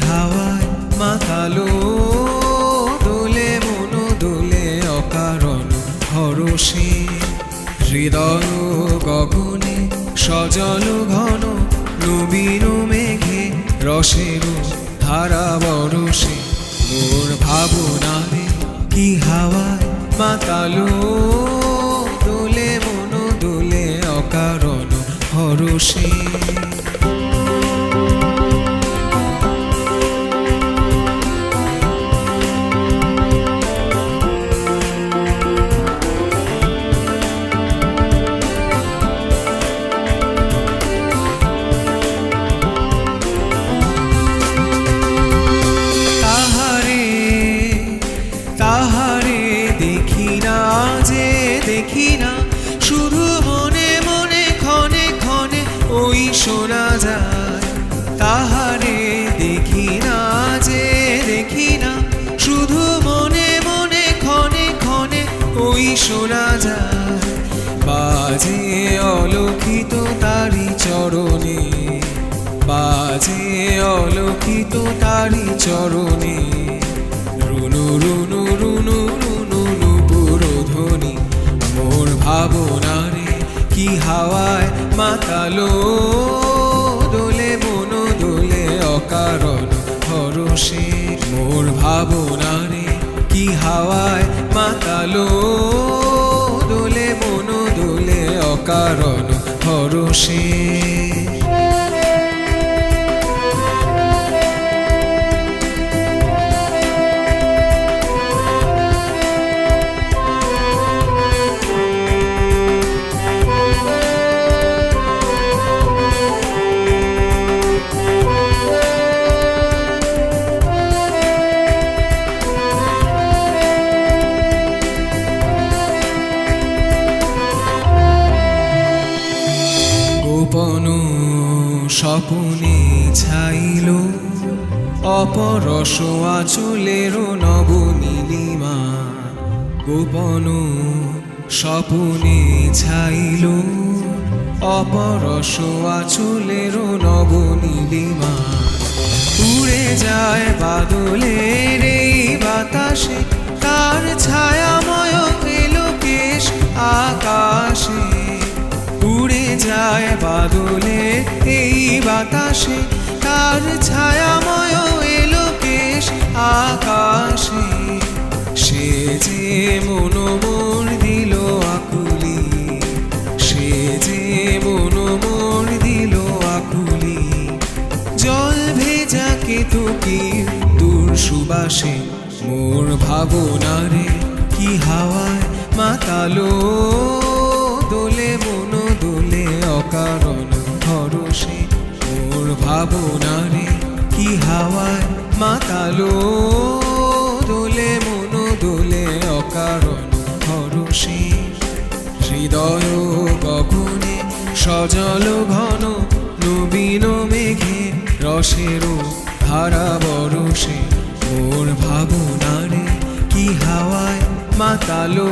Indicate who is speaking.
Speaker 1: হাওয়ায় মাতালো দোলে মন দোলে অকারণ হরষে হৃদয় গগনে সজল ঘন নবীন মেঘে রসের ধারা বরষে মোর ভাবনারে কি হাওয়ায় মাতালো দোলে মন দোলে অকারণ হরষে দেখি না শুধু মনে মনে ক্ষণে ক্ষণে ওই শোনা যায় তাহারে দেখি না যে দেখি না শুধু মনে মনে ক্ষণে ক্ষণে ওই শোনা যায় বাজে অলৌকিত তারি চরণে বাজে অলৌকিত তারি চরণে রুনু রুনু রুনু রুনু নুপুরধ্বনি মোর ভাবনারে কি হাওয়ায় মাতালো দোলে মন দোলে অকারণ হরষে মোর ভাবনারে কি হাওয়ায় মাতালো দোলে মন দোলে অকারণ হরষে গোপন স্বপনে ছাইল অপরস আঁচলের নবনীলিমা গোপন স্বপনে ছাইল অপরস আঁচলের নবনীলিমা উড়ে যায় বাদলের এই বাতাসে তার ছায়াময় এলোকেশ আকাশে উড়ে যায় বাদলে এই বাতাসে তার ছায়াময় এলোকেশ আকাশে সে যে মন মোর দিল আকুলি সে যে মন মোর দিল আকুলি জল ভেজা কেতকীর দূর সুবাসে মোর ভাবনারে কি হাওয়ায় মাতালো দোলে মন দোলে অকারণ হরষে মোর ভাবনারে কি হাওয়ায় মাতালো দোলে মন দোলে অকারণ হরষে হৃদয় গগনে সজল ঘন নবীন মেঘে রসের ধারা বরষে মোর ভাবনারে কি হাওয়ায় মাতালো